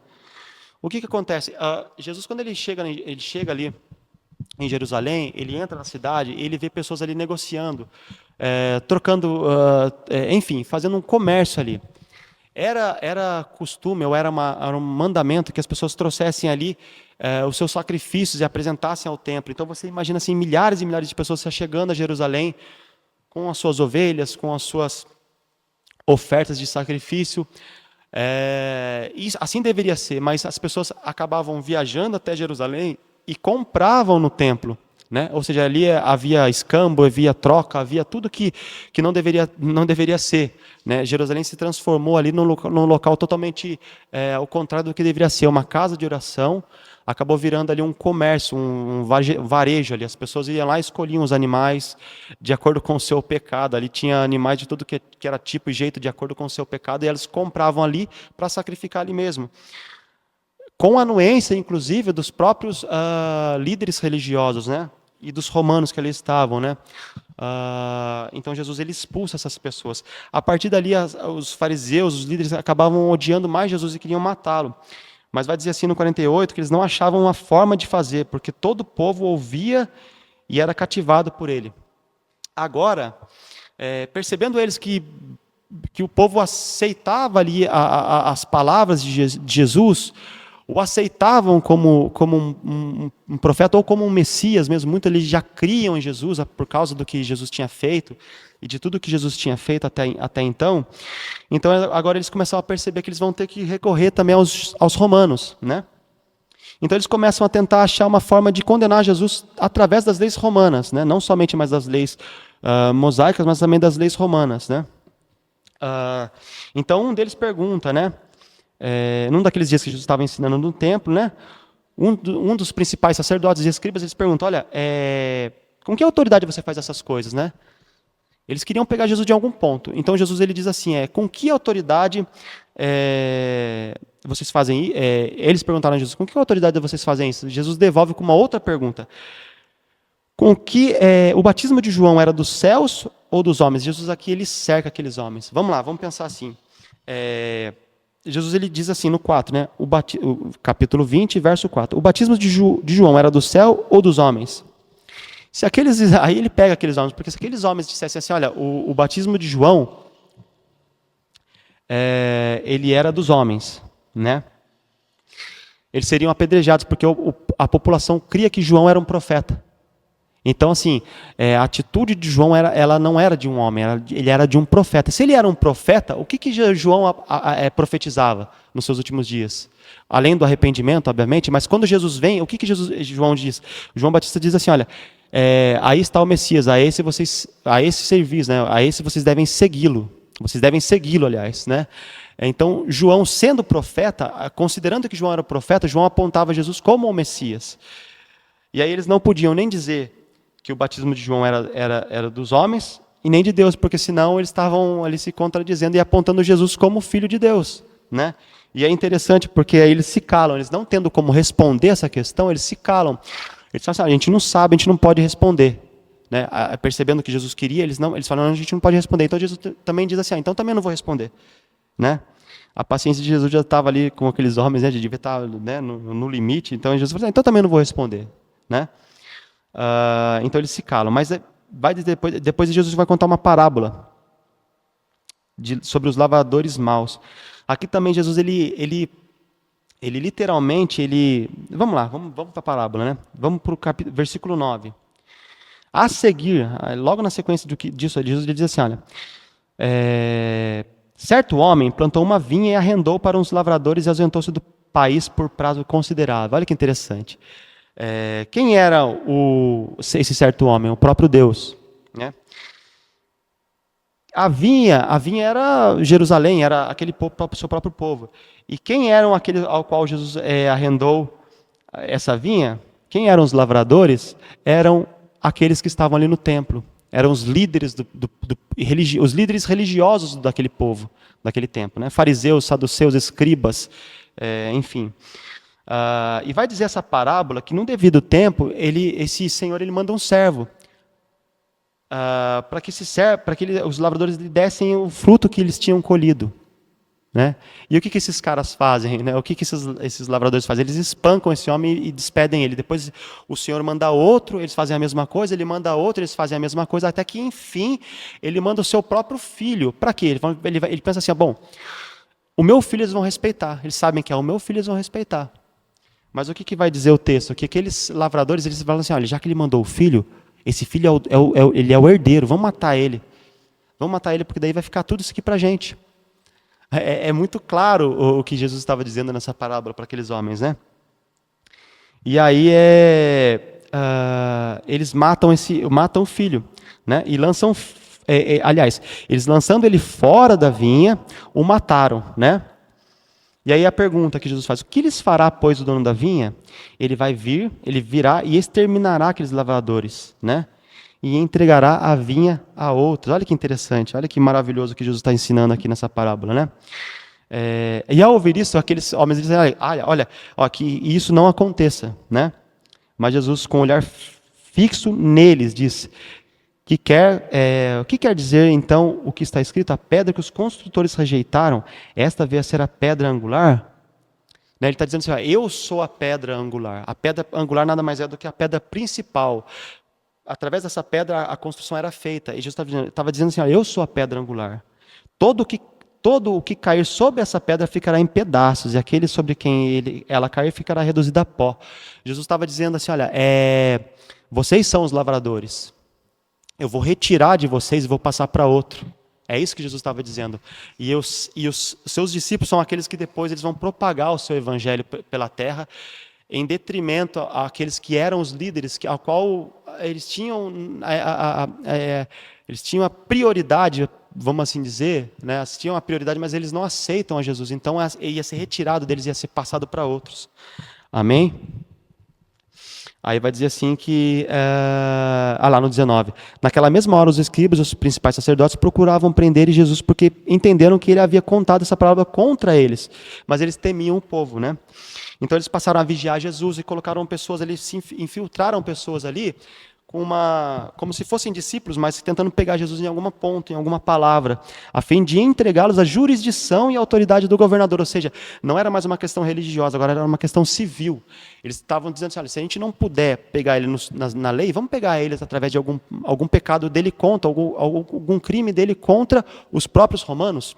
O que acontece? Jesus, quando ele chega ali em Jerusalém, ele entra na cidade, ele vê pessoas ali negociando, trocando, enfim, fazendo um comércio ali. Era costume, ou era um mandamento que as pessoas trouxessem ali os seus sacrifícios e apresentassem ao templo. Então você imagina assim, milhares e milhares de pessoas chegando a Jerusalém com as suas ovelhas, com as suas ofertas de sacrifício. E assim deveria ser, mas as pessoas acabavam viajando até Jerusalém e compravam no templo, né? Ou seja, ali havia escambo, havia troca, havia tudo que não deveria ser, né? Jerusalém se transformou ali num local totalmente ao contrário do que deveria ser, uma casa de oração, acabou virando ali um comércio, um varejo ali. As pessoas iam lá e escolhiam os animais de acordo com o seu pecado. Ali tinha animais de tudo que era tipo e jeito de acordo com o seu pecado, e eles compravam ali para sacrificar ali mesmo. Com a anuência, inclusive, dos próprios líderes religiosos, né? E dos romanos que ali estavam, né? Então Jesus ele expulsa essas pessoas. A partir dali, os fariseus, os líderes, acabavam odiando mais Jesus e queriam matá-lo. Mas vai dizer assim no 48 que eles não achavam uma forma de fazer, porque todo o povo ouvia e era cativado por ele. Agora, percebendo eles que o povo aceitava ali as palavras de Jesus, o aceitavam como um profeta ou como um Messias mesmo. Muitos eles já criam em Jesus por causa do que Jesus tinha feito e de tudo que Jesus tinha feito até então. Então agora eles começam a perceber que eles vão ter que recorrer também aos romanos, né? Então eles começam a tentar achar uma forma de condenar Jesus através das leis romanas, né? Não somente mais das leis mosaicas, mas também das leis romanas, né? Então um deles pergunta, né? Num daqueles dias que Jesus estava ensinando no templo, né? Um dos principais sacerdotes e escribas, eles perguntam, olha, com que autoridade você faz essas coisas, né? Eles queriam pegar Jesus de algum ponto. Então Jesus ele diz assim, com que autoridade vocês fazem isso? Eles perguntaram a Jesus, com que autoridade vocês fazem isso? Jesus devolve com uma outra pergunta. Com que o batismo de João era dos céus ou dos homens? Jesus aqui ele cerca aqueles homens. Vamos lá, vamos pensar assim. Jesus ele diz assim no 4, né? O capítulo 20, verso 4. O batismo de João era do céu ou dos homens? Aí ele pega aqueles homens, porque se aqueles homens dissessem assim, olha, o batismo de João, ele era dos homens, né? Eles seriam apedrejados, porque a população cria que João era um profeta. Então, assim, a atitude de João ela não era de um homem, ele era de um profeta. Se ele era um profeta, o que João profetizava nos seus últimos dias? Além do arrependimento, obviamente, mas quando Jesus vem, o que João diz? João Batista diz assim, olha, aí está o Messias, a esse servis, né? A esse vocês devem segui-lo. Vocês devem segui-lo, aliás, né? Então, João sendo profeta, considerando que João era profeta, João apontava Jesus como o Messias. E aí eles não podiam nem dizer que o batismo de João era dos homens e nem de Deus, porque senão eles estavam ali se contradizendo e apontando Jesus como filho de Deus, né? E é interessante porque aí eles se calam, eles não tendo como responder essa questão, eles se calam. Eles falam assim, a gente não sabe, a gente não pode responder, né? Percebendo que Jesus queria, eles falam, a gente não pode responder. Então Jesus também diz assim, então também não vou responder, né? A paciência de Jesus já estava ali com aqueles homens, né? Já devia estar, né, no limite. Então Jesus falou assim, então também não vou responder, né? Então eles se calam. Mas depois Jesus vai contar uma parábola sobre os lavradores maus. Aqui também Jesus ele literalmente vamos lá, vamos para a parábola, né? Vamos para o versículo 9. A seguir, logo na sequência disso, Jesus diz assim, olha, certo homem plantou uma vinha e arrendou para uns lavradores e ausentou-se do país por prazo considerável. Olha que interessante. Quem era esse certo homem? O próprio Deus, né? A vinha era Jerusalém, era aquele seu próprio povo. E quem eram aqueles ao qual Jesus arrendou essa vinha? Quem eram os lavradores? Eram aqueles que estavam ali no templo. Eram os líderes os líderes religiosos daquele povo, daquele tempo, né? Fariseus, saduceus, escribas, enfim. E vai dizer essa parábola que, num devido tempo, esse senhor ele manda um servo para que os lavradores lhe dessem o fruto que eles tinham colhido. Né? E o que esses caras fazem? Né? O que esses lavradores fazem? Eles espancam esse homem e despedem ele. Depois o Senhor manda outro, eles fazem a mesma coisa, ele manda outro, eles fazem a mesma coisa, até que, enfim, ele manda o seu próprio filho. Para quê? Ele pensa assim, bom, o meu filho eles vão respeitar. Eles sabem que é o meu filho eles vão respeitar. Mas o que vai dizer o texto? Que aqueles lavradores, eles falam assim, olha, já que ele mandou o filho, esse filho ele é o herdeiro, vamos matar ele. Vamos matar ele, porque daí vai ficar tudo isso aqui para a gente. É muito claro o que Jesus estava dizendo nessa parábola para aqueles homens, né? E aí eles matam o filho, né? E lançam, aliás, eles lançando ele fora da vinha, o mataram, né? E aí a pergunta que Jesus faz: o que lhes fará, pois, o dono da vinha? Ele virá e exterminará aqueles lavradores, né? E entregará a vinha a outros. Olha que interessante, olha que maravilhoso que Jesus está ensinando aqui nessa parábola, né? E ao ouvir isso, aqueles homens dizem, olha, que isso não aconteça, né? Mas Jesus, com um olhar fixo neles, diz o que quer dizer, então, o que está escrito? A pedra que os construtores rejeitaram, esta veio a ser a pedra angular? Ele está dizendo assim, eu sou a pedra angular. A pedra angular nada mais é do que a pedra principal. Através dessa pedra a construção era feita. E Jesus estava dizendo assim, eu sou a pedra angular. Todo o que cair sobre essa pedra ficará em pedaços, e aquele sobre quem ela cair ficará reduzido a pó. Jesus estava dizendo assim, olha, vocês são os lavradores. Eu vou retirar de vocês e vou passar para outro. É isso que Jesus estava dizendo. E os seus discípulos são aqueles que depois eles vão propagar o seu evangelho pela terra, em detrimento àqueles que eram os líderes, ao qual eles tinham a prioridade, vamos assim dizer, né? Eles tinham a prioridade, mas eles não aceitam a Jesus. Então ia ser retirado deles, ia ser passado para outros. Amém? Aí vai dizer assim que, lá no 19, naquela mesma hora os escribas e os principais sacerdotes procuravam prender Jesus porque entenderam que ele havia contado essa palavra contra eles, mas eles temiam o povo, né? Então eles passaram a vigiar Jesus e colocaram pessoas ali, se infiltraram pessoas ali, como se fossem discípulos, mas tentando pegar Jesus em alguma ponta, em alguma palavra, a fim de entregá-los à jurisdição e autoridade do governador. Ou seja, não era mais uma questão religiosa, agora era uma questão civil. Eles estavam dizendo assim, olha, se a gente não puder pegar ele na lei, vamos pegar eles através de algum pecado dele contra, algum crime dele contra os próprios romanos,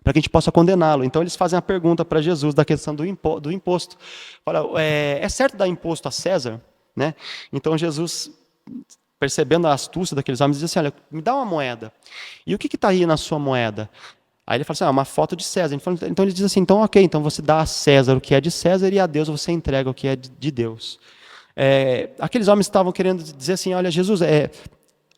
para que a gente possa condená-lo. Então eles fazem a pergunta para Jesus da questão do imposto. Olha, é certo dar imposto a César? Né? Então Jesus, percebendo a astúcia daqueles homens, diz assim, olha, me dá uma moeda. E o que está aí na sua moeda? Aí ele fala assim, uma foto de César. Então ele diz assim, então ok, então você dá a César o que é de César e a Deus você entrega o que é de Deus. Aqueles homens estavam querendo dizer assim, olha, Jesus,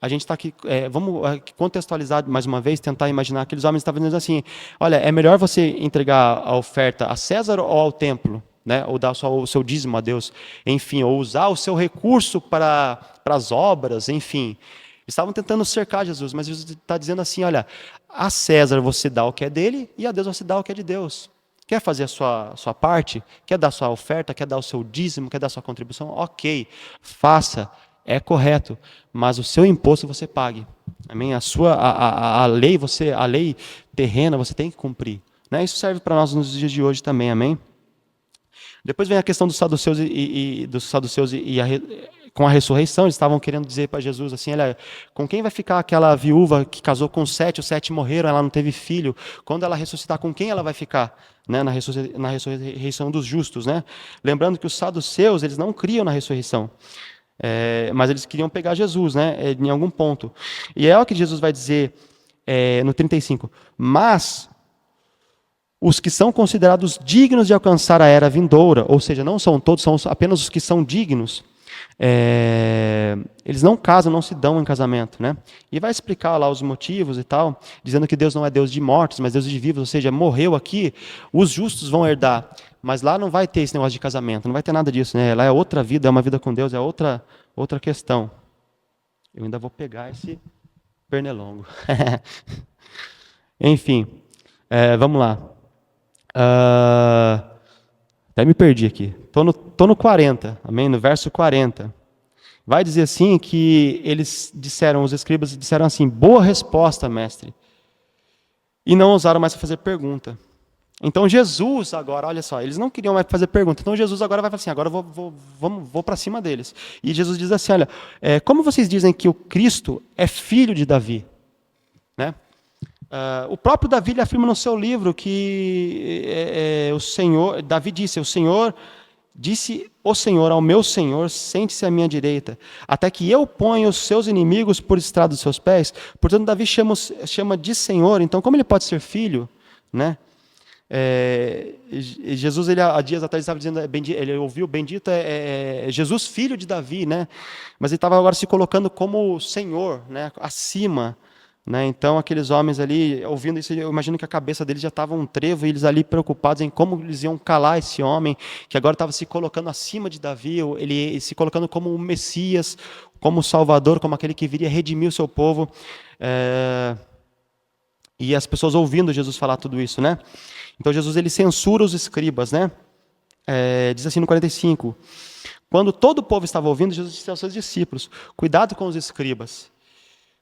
a gente está aqui, vamos contextualizar mais uma vez, tentar imaginar, aqueles homens estavam dizendo assim, olha, é melhor você entregar a oferta a César ou ao templo? Né, ou dar só o seu dízimo a Deus, enfim, ou usar o seu recurso para as obras, enfim. Estavam tentando cercar Jesus, mas Jesus está dizendo assim, olha, a César você dá o que é dele e a Deus você dá o que é de Deus. Quer fazer a sua parte? Quer dar a sua oferta? Quer dar o seu dízimo? Quer dar a sua contribuição? Ok, faça, é correto, mas o seu imposto você pague. Amém? A lei terrena você tem que cumprir. Né? Isso serve para nós nos dias de hoje também, amém? Depois vem a questão dos saduceus com a ressurreição, eles estavam querendo dizer para Jesus assim, olha, com quem vai ficar aquela viúva que casou com 7, os 7 morreram, ela não teve filho, quando ela ressuscitar, com quem ela vai ficar? Né, na ressurreição dos justos, né? Lembrando que os saduceus, eles não criam na ressurreição, mas eles queriam pegar Jesus, né, em algum ponto. E é o que Jesus vai dizer no 35, mas os que são considerados dignos de alcançar a era vindoura, ou seja, não são todos, são apenas os que são dignos, eles não casam, não se dão em casamento. Né? E vai explicar lá os motivos e tal, dizendo que Deus não é Deus de mortos, mas Deus de vivos, ou seja, morreu aqui, os justos vão herdar, mas lá não vai ter esse negócio de casamento, não vai ter nada disso. Né? Lá é outra vida, é uma vida com Deus, é outra questão. Eu ainda vou pegar esse pernilongo. Enfim, vamos lá. Até me perdi aqui. Tô no 40, amém? No verso 40. vai dizer assim que os escribas disseram assim: boa resposta, mestre. E não ousaram mais fazer pergunta. Então Jesus agora, olha só, eles não queriam mais fazer pergunta. Então Jesus agora vai falar assim: agora eu vou para cima deles. E Jesus diz assim: olha, como vocês dizem que o Cristo é filho de Davi? Né? O próprio Davi ele afirma no seu livro que o Senhor, Davi disse: disse o Senhor ao meu Senhor, sente-se à minha direita, até que eu ponha os seus inimigos por estrado dos seus pés. Portanto, Davi chama de Senhor. Então, como ele pode ser filho, né? Jesus, ele há dias atrás estava dizendo, ele ouviu, bendito é Jesus, filho de Davi, né? Mas ele estava agora se colocando como Senhor, né? Acima. Né? Então, aqueles homens ali, ouvindo isso, eu imagino que a cabeça deles já estava um trevo, e eles ali preocupados em como eles iam calar esse homem, que agora estava se colocando acima de Davi, ele se colocando como o Messias, como o Salvador, como aquele que viria redimir o seu povo. E as pessoas ouvindo Jesus falar tudo isso, né? Então, Jesus ele censura os escribas, né? Diz assim no 45, quando todo o povo estava ouvindo, Jesus disse aos seus discípulos: cuidado com os escribas.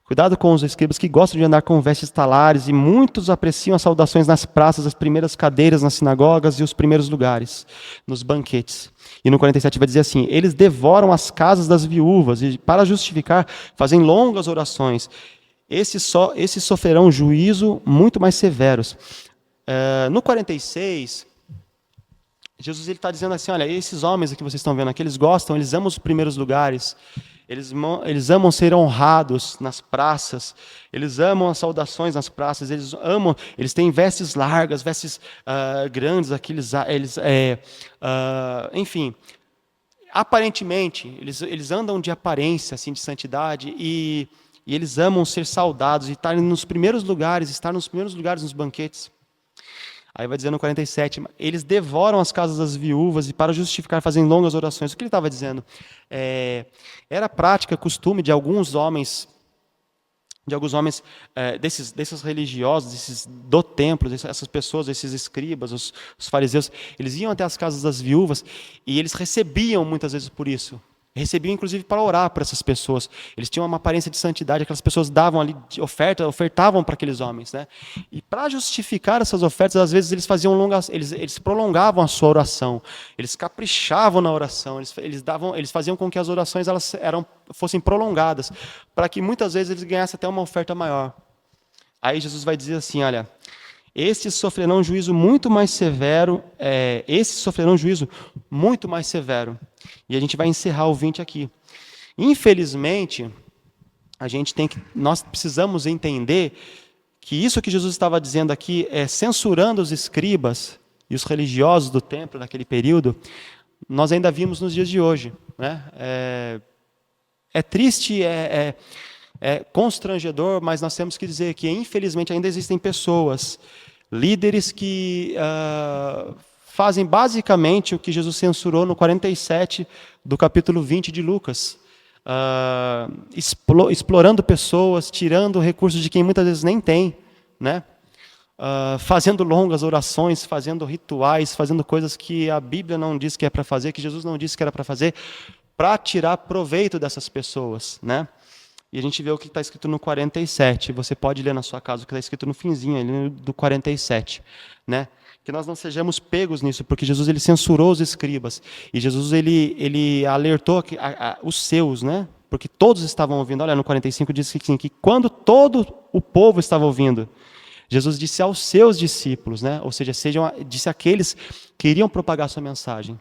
Cuidado com os escribas que gostam de andar com vestes talares, e muitos apreciam as saudações nas praças, as primeiras cadeiras nas sinagogas e os primeiros lugares, nos banquetes. E no 47 vai dizer assim: eles devoram as casas das viúvas, e para justificar, fazem longas orações. Esses sofrerão juízo muito mais severos. No 46, Jesus está dizendo assim: olha, esses homens que vocês estão vendo aqui, eles gostam, eles amam os primeiros lugares, eles amam ser honrados nas praças, eles amam as saudações nas praças, eles têm vestes largas, vestes grandes, enfim, aparentemente, eles andam de aparência, assim, de santidade, e eles amam ser saudados, e estar nos primeiros lugares nos banquetes. Aí vai dizer no 47, eles devoram as casas das viúvas e para justificar fazem longas orações. O que ele estava dizendo? Era prática, costume de alguns homens desses religiosos, do templo, essas pessoas, esses escribas, os fariseus, eles iam até as casas das viúvas e eles recebiam muitas vezes por isso. Recebiam, inclusive, para orar por essas pessoas. Eles tinham uma aparência de santidade, aquelas pessoas davam ali ofertavam para aqueles homens, né? E para justificar essas ofertas, às vezes eles prolongavam a sua oração, eles caprichavam na oração, eles faziam com que as orações fossem prolongadas, para que muitas vezes eles ganhassem até uma oferta maior. Aí Jesus vai dizer assim: olha, esses sofrerão juízo muito mais severo, E a gente vai encerrar o 20 aqui. Infelizmente, nós precisamos entender que isso que Jesus estava dizendo aqui, censurando os escribas e os religiosos do templo daquele período, nós ainda vimos nos dias de hoje. Né? É triste, é constrangedor, mas nós temos que dizer que, infelizmente, ainda existem pessoas, líderes que fazem basicamente o que Jesus censurou no 47 do capítulo 20 de Lucas, explorando pessoas, tirando recursos de quem muitas vezes nem tem, né? Fazendo longas orações, fazendo rituais, fazendo coisas que a Bíblia não diz que é para fazer, que Jesus não disse que era para fazer, para tirar proveito dessas pessoas, né? E a gente vê o que está escrito no 47. Você pode ler na sua casa o que está escrito no finzinho ali do 47, né? Que nós não sejamos pegos nisso, porque Jesus ele censurou os escribas e Jesus ele alertou os seus, né? Porque todos estavam ouvindo. Olha, no 45 diz assim, que quando todo o povo estava ouvindo, Jesus disse aos seus discípulos, né? Ou seja, disse àqueles que iriam propagar a sua mensagem.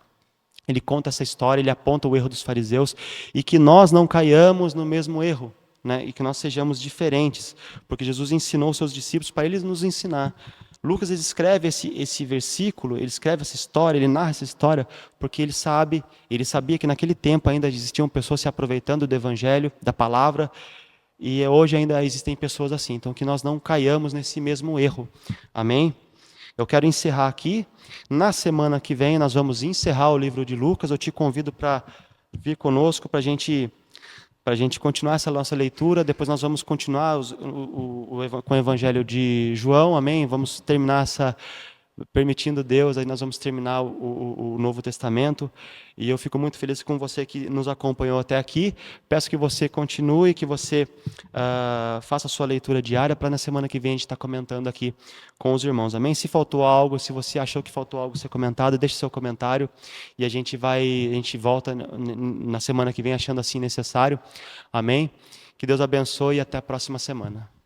Ele conta essa história, ele aponta o erro dos fariseus e que nós não caiamos no mesmo erro, né? E que nós sejamos diferentes, porque Jesus ensinou os seus discípulos para eles nos ensinar. Lucas ele escreve esse versículo, ele escreve essa história, ele narra essa história, porque ele sabia que naquele tempo ainda existiam pessoas se aproveitando do evangelho, da palavra, e hoje ainda existem pessoas assim. Então, que nós não caiamos nesse mesmo erro. Amém? Eu quero encerrar aqui. Na semana que vem, nós vamos encerrar o livro de Lucas. Eu te convido para vir conosco, para a gente continuar essa nossa leitura. Depois nós vamos continuar com o Evangelho de João. Amém? Vamos terminar permitindo Deus, aí nós vamos terminar o Novo Testamento. E eu fico muito feliz com você que nos acompanhou até aqui. Peço que você continue, que você faça a sua leitura diária, para na semana que vem a gente estar comentando aqui com os irmãos. Amém? Se faltou algo, se você achou que faltou algo ser comentado, deixe seu comentário e a gente volta na semana que vem achando assim necessário. Amém? Que Deus abençoe e até a próxima semana.